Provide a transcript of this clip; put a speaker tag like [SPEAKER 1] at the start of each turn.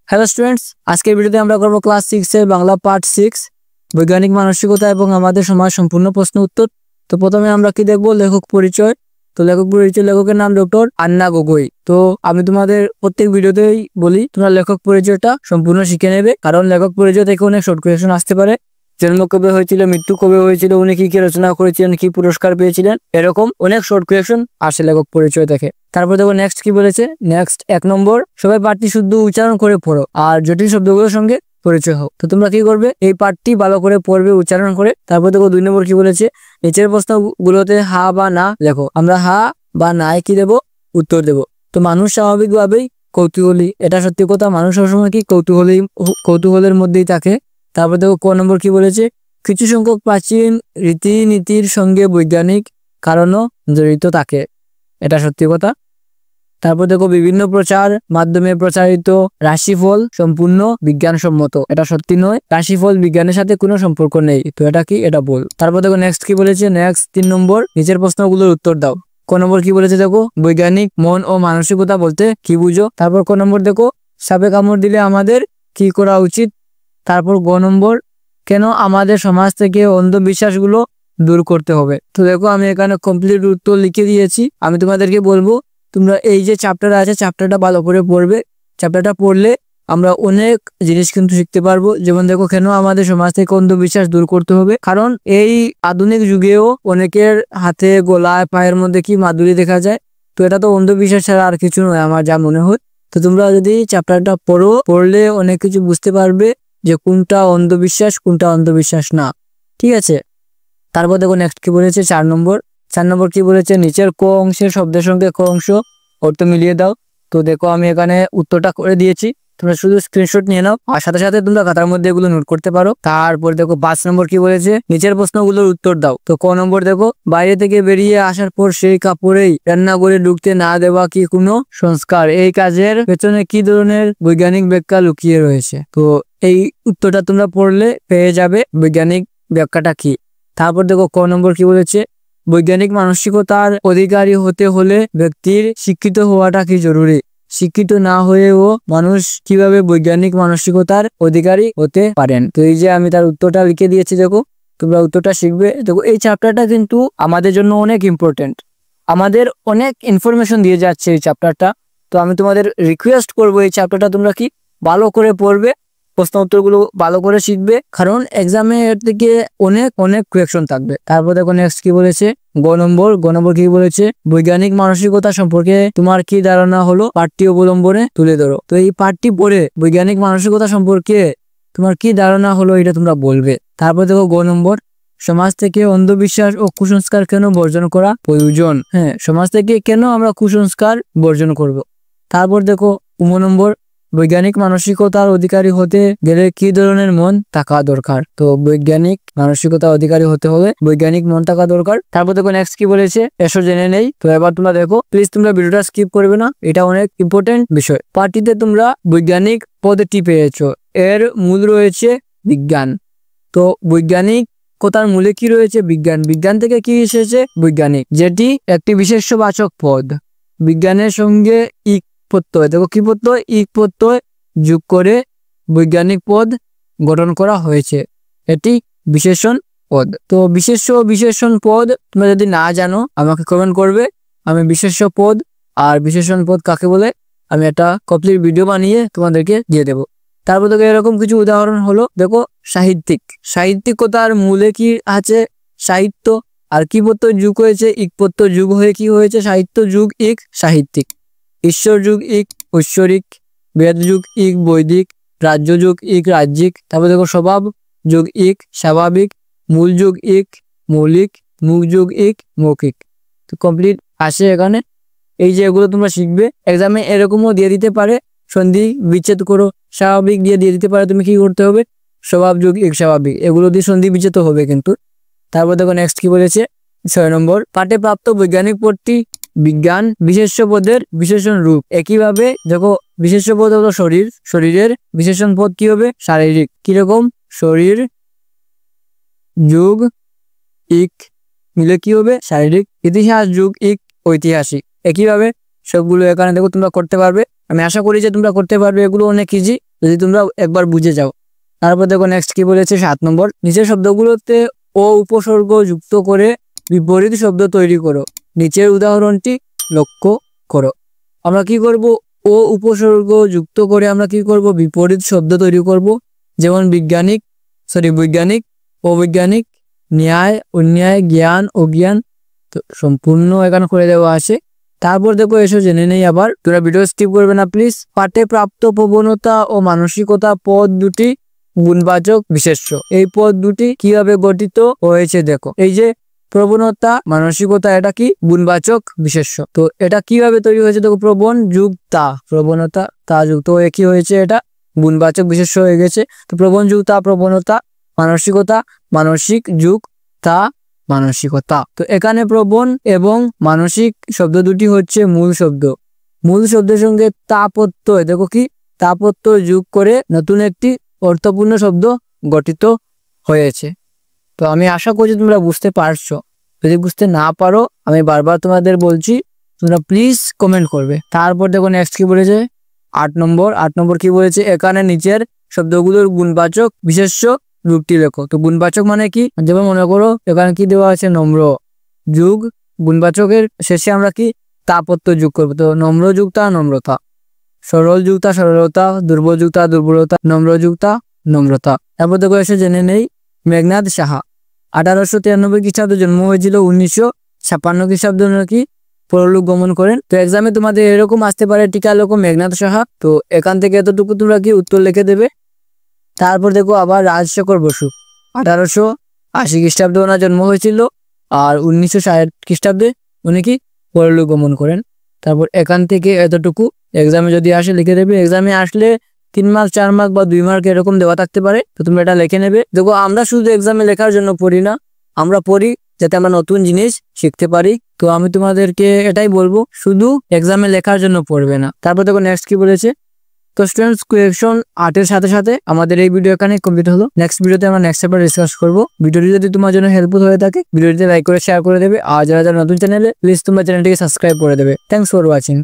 [SPEAKER 1] Hello students, আজকের ভিডিওতে আমরা করব ক্লাস 6 এর বাংলা পার্ট 6 বৈজ্ঞানিক মানসিকতা এবং আমাদের সমাজ সম্পূর্ণ প্রশ্ন উত্তর। তো প্রথমে আমরা কি দেখব, লেখক পরিচয়। তো লেখকের নাম ডক্টর আন্না গগৈ। তো আমি তোমাদের প্রত্যেক ভিডিওতেই বলি তোমরা লেখক পরিচয়টা সম্পূর্ণ শিখে নেবে, কারণ লেখক পরিচয় থেকে অনেক শর্ট কোয়েশ্চেন আসতে পারে। জন্ম কবে হয়েছিল, মৃত্যু কবে হয়েছিল, উনি কি কি রচনা করেছিলেন, কি পুরস্কার পেয়েছিলেন, এরকম অনেক শর্ট কোয়েশ্চেন আসে লেখক পরিচয় থেকে। তারপর দেখো নেক্সট কি বলেছে। নেক্সট 1 নম্বর, সবাই পাঠটি শুদ্ধ উচ্চারণ করে পড়ো আর জটিল শব্দগুলোর সঙ্গে পরিচয় হোক। তো তোমরা কি করবে, এই পাঠটি ভালো করে পড়বে উচ্চারণ করে। তারপর দেখো 2 নম্বর কি বলেছে, নিচের প্রশ্নগুলোতে হা বা না লেখো। আমরা হা বা নাই কি দেব, উত্তর দেব। তো মানুষ স্বাভাবিকভাবেই কৌতূহলী, এটা সত্যি কথা। মানুষ সবসময় কি কৌতূহলের মধ্যেই থাকে। তারপর দেখো ক নম্বর কি বলেছে, কিছু সংখ্যক প্রাচীন রীতিনীতির সঙ্গে বৈজ্ঞানিক কারণও জড়িত থাকে, এটা সত্যি কথা। তারপর দেখো বিভিন্ন প্রচার মাধ্যমে প্রচারিত রাশিফল সম্পূর্ণ বিজ্ঞানসম্মত, এটা সত্যি নয়। রাশিফল বিজ্ঞানের সাথে কোনো সম্পর্ক নেই, তো এটা কি, এটা ভুল। তারপর দেখো নেক্সট কি বলেছে। নেক্সট 3 নম্বর, নিচের প্রশ্নগুলোর উত্তর দাও। ক নম্বর কি বলেছে দেখো, বৈজ্ঞানিক মন ও মানসিকতা বলতে কি বুঝো। তারপর ক নম্বর দেখো, সাপে কামড় দিলে আমাদের কি করা উচিত। তারপর গ নম্বর, কেন আমাদের সমাজ থেকে অন্ধবিশ্বাসগুলো দূর করতে হবে। তো দেখো আমি এখানে কমপ্লিট উত্তর লিখে দিয়েছি। আমি তোমাদেরকে বলবো তোমরা এই যে চ্যাপ্টার আছে, চ্যাপ্টারটা ভালো করে পড়বে। চ্যাপ্টারটা পড়লে আমরা অনেক জিনিস কিন্তু শিখতে পারবো। যেমন দেখো, কেন আমাদের সমাজ থেকে অন্ধবিশ্বাস দূর করতে হবে, কারণ এই আধুনিক যুগেও অনেকের হাতে গলায় পায়ের মধ্যে কি মাদুরি দেখা যায়। তো এটা তো অন্ধবিশ্বাস ছাড়া আর কিছু নয় আমার যা মনে হয়। তো তোমরা যদি চ্যাপ্টারটা পড়লে অনেক কিছু বুঝতে পারবে যে কোনটা অন্ধবিশ্বাস না, ঠিক আছে। তারপর দেখো নেক্সট কি বলেছে 4 নম্বর কি বলেছে, নিচের ক অংশের শব্দের সঙ্গে ক অংশ অর্থ মিলিয়ে দাও। তো দেখো আমি এখানে উত্তরটা করে দিয়েছি, তোমরা শুধু স্ক্রিনশট নিয়ে নাও আর সাথে সাথে তোমরা খাতার মধ্যে এগুলো নোট করতে পারো। তারপর দেখো 5 নম্বর কি বলেছে, নিচের প্রশ্নগুলোর উত্তর দাও। তো ক নম্বর দেখো, বাইরে থেকে বেরিয়ে আসার পর সেই কাপড়েই রান্না করে ঢুকতে না দেওয়া কি কোনো সংস্কার, এই কাজের পেছনে কি ধরনের বৈজ্ঞানিক ব্যাখ্যা লুকিয়ে রয়েছে। তো এই উত্তরটা তোমরা পড়লে পেয়ে যাবে বৈজ্ঞানিক ব্যাখ্যাটা কি। তারপর দেখো ক নম্বর কি বলেছে, বৈজ্ঞানিক মানসিকতার অধিকারী হতে হলে ব্যক্তির শিক্ষিত হওয়াটা কি জরুরি। শিক্ষিত না হয়েও মানুষ কিভাবে বৈজ্ঞানিক মানসিকতার অধিকারী হতে পারেন। তো এই যে আমি তার উত্তরটা লিখে দিয়েছি, দেখো তোমরা উত্তরটা শিখবে। দেখো এই চ্যাপ্টারটা কিন্তু আমাদের জন্য অনেক ইম্পর্টেন্ট, আমাদের অনেক ইনফরমেশন দিয়ে যাচ্ছে এই চ্যাপ্টারটা। তো আমি তোমাদের রিকোয়েস্ট করবো এই চ্যাপ্টারটা তোমরা কি ভালো করে পড়বে, প্রশ্ন উত্তরগুলো ভালো করে শিখবে, কারণ এক্সামে এর থেকে অনেক কোয়েকশন থাকবে। তারপর দেখো নেক্সট কি বলেছে, গ নম্বর কি বলেছে, বৈজ্ঞানিক মানসিকতা সম্পর্কে তোমার কি ধারণা হলো, পাঠ্য অবলম্বনে তুলে ধরো। তো এই পাঠটি পড়ে বৈজ্ঞানিক মানসিকতা সম্পর্কে তোমার কি ধারণা হলো এটা তোমরা বলবে। তারপর দেখো গ নম্বর, সমাজ থেকে অন্ধবিশ্বাস ও কুসংস্কার কেন বর্জন করা প্রয়োজন। হ্যাঁ, সমাজ থেকে কেন আমরা কুসংস্কার বর্জন করব। তারপর দেখো উম নম্বর, বৈজ্ঞানিক মানসিকতার অধিকারী হতে গেলে কি ধরনের মন থাকা দরকার। তো বৈজ্ঞানিক মানসিকতার অধিকারী হতে হলে বৈজ্ঞানিক মন থাকা দরকার। তারপর দেখো নেক্সট কি বলেছে, এসো জেনে নেই। তো এবার তোমরা দেখো, প্লিজ তোমরা ভিডিওটা স্কিপ করবে না, এটা অনেক ইম্পর্টেন্ট বিষয়। পার্টিতে তোমরা বৈজ্ঞানিক পদটি পেয়েছো, এর মূল রয়েছে বিজ্ঞান। তো বৈজ্ঞানিক কথার মূলে কি রয়েছে, বিজ্ঞান থেকে কি এসেছে, বৈজ্ঞানিক, যেটি একটি বিশেষ্যবাচক পদ। বিজ্ঞানের সঙ্গে ইক প্রত্যয়, দেখো কি প্রত্যয়, ইক প্রত্যয় যোগ করে বৈজ্ঞানিক পদ গঠন করা হয়েছে, এটি বিশেষণ পদ। তো বিশেষণ পদ তোমরা যদি না জানো আমাকে কমেন্ট করবে, আমি বিশেষ্য পদ আর বিশেষণ পদ কাকে বলে আমি একটা কমপ্লিট ভিডিও বানিয়ে তোমাদেরকে দিয়ে দেবো। তারপর দেখো এরকম কিছু উদাহরণ হলো, দেখো সাহিত্যিক কথার মূলে কি আছে, সাহিত্য, আর কি প্রত্যয় যুগ হয়েছে, ইক প্রত্যয় যুগ হয়ে কি হয়েছে, সাহিত্য যুগ ইক সাহিত্যিক। ঈশ্বর যুগ ইক ঐশ্বরিক, বেদ যুগ ইক বৈদিক, রাজ্য যুগ ইক রাজ্যিক। তারপর দেখো স্বভাব যুগ ইক স্বাভাবিক, মূল যুগ ইক মৌলিক, মুখ যুগ ইক মৌখিক। তো কমপ্লিট আসে এখানে। এই যে এগুলো তোমরা শিখবে, এক্সামে এরকমও দিয়ে দিতে পারে, সন্ধি বিচ্ছেদ করো, স্বাভাবিক দিয়ে দিতে পারে, তুমি কি করতে হবে, স্বভাব যুগ ইক স্বাভাবিক, এগুলো দিয়ে সন্ধি বিচ্ছেদ হবে কিন্তু। তারপর দেখো নেক্সট কি বলেছে 6 নম্বর, পাঠে প্রাপ্ত বৈজ্ঞানিক পদটি বিজ্ঞান বিশেষ্য পদের বিশেষণ রূপ। একইভাবে দেখো বিশেষ্য পদ হলো শরীরের বিশেষণ পদ কি হবে, শারীরিক। কিরকম, শরীর যুগ ইক মিলে কি হবে, শারীরিক। ইতিহাস যুগ ইক ঐতিহাসিক। একইভাবে সবগুলো এখানে দেখো তোমরা করতে পারবে, আমি আশা করি যে তোমরা করতে পারবে, এগুলো অনেক ইজি। যদি তোমরা একবার বুঝে যাও। তারপর দেখো নেক্সট কি বলেছে 7 নম্বর, নিচের শব্দগুলোতে ও উপসর্গ যুক্ত করে বিপরীত শব্দ তৈরি করো। নিচের উদাহরণটি লক্ষ্য করো। আমরা কি করব, ও উপসর্গ যুক্ত করে আমরা কি করব, বিপরীত শব্দ তৈরি করব। যেমন বৈজ্ঞানিক, অবৈজ্ঞানিক, ন্যায়, অন্যায়, জ্ঞান, অজ্ঞান। তো সম্পূর্ণ এখানে করে দেওয়া আছে। তারপর দেখো এসো জেনে নেই আবার, তোরা ভিডিও স্কিপ করবে না প্লিজ। পাঠে প্রাপ্ত প্রবণতা ও মানসিকতা পদ দুটি গুণবাচক বিশেষ্য। এই পদ দুটি কিভাবে গঠিত হয়েছে দেখো। এই যে প্রবণতা, মানসিকতা, এটা কি গুণবাচক বিশেষ্য। তো এটা কিভাবে তৈরি হয়েছে দেখো, প্রবণ যুগ তা, প্রবণতা তা যুক্ত হয়ে কি হয়েছে, এটা গুণবাচক বিশেষ্য হয়ে গেছে। তো প্রবণ যুগ তা প্রবণতা, মানসিকতা মানসিক যুগ তা মানসিকতা। তো এখানে প্রবণ এবং মানসিক শব্দ দুটি হচ্ছে মূল শব্দ। মূল শব্দের সঙ্গে তাপত্যয়, দেখো কি তাপত্যয় যোগ করে নতুন একটি অর্থপূর্ণ শব্দ গঠিত হয়েছে। তো আমি আশা করছি তোমরা বুঝতে পারছো। যদি বুঝতে না পারো আমি বারবার তোমাদের বলছি, তোমরা প্লিজ কমেন্ট করবে। তারপর দেখো নেক্সট কি বলেছে 8 নম্বর কি বলেছে, এখানে নিচের শব্দগুলোর গুণবাচক বিশেষ্য রূপটি লেখো। তো গুণবাচক মানে কি, যেমন মনে করো এখানে কি দেওয়া আছে, নম্র যুগ গুণবাচকের শেষে আমরা কি তাপত্য যোগ করবো। তো নম্র যুক্তা নম্রতা, সরল যুক্তা সরলতা, দুর্বল যুক্তা দুর্বলতা, নম্র যুক্তা নম্রতা। তারপর দেখো এসে জেনে নেই মেঘনাদ সাহা 1893 খ্রিস্টাব্দে জন্ম হয়েছিল, 1956 খ্রিস্টাব্দে নাকি পরলোক গমন করেন। তো এক্সামে তোমাদের এরকম আসতে পারে টিকা লেখো মেঘনাদ সাহা। তো এখান থেকে এতটুকু তোমরা কি উত্তর লিখে দেবে। তারপর দেখো আবার রাজশেখর বসু 1880 খ্রিস্টাব্দে ওনার জন্ম হয়েছিল, আর 1960 খ্রিস্টাব্দে উনি কি পরলোক গমন করেন। তারপর এখান থেকে এতটুকু এক্সামে যদি আসে লিখে দেবে। এক্সামে আসলে 3 মার্ক 4 মার্ক বা 2 মার্ক এরকম দেওয়া থাকতে পারে, তো তুমি এটা লিখে নেবে। দেখো আমরা শুধু এক্সামে লেখার জন্য পড়ি না, আমরা পড়ি যাতে আমরা নতুন জিনিস শিখতে পারি। তো আমি তোমাদেরকে এটাই বলবো, শুধু এক্সামে লেখার জন্য পড়বে না। তারপর দেখো নেক্সট কি বলেছে। তো স্টুডেন্টস কোয়েকশন 8 এর সাথে সাথে আমাদের এই ভিডিও এখানে কমপ্লিট হলো। নেক্সট ভিডিওতে আমরা নেক্সট চ্যাপ্টার ডিসকাস করবো। ভিডিওটি যদি তোমার জন্য হেল্পফুল হয়ে থাকে ভিডিওটিতে লাইক করে শেয়ার করে দেবে, আর যারা নতুন চ্যানেলে প্লিজ তোমরা চ্যানেলটিকে সাবস্ক্রাইব করে দেবে। Thanks for watching.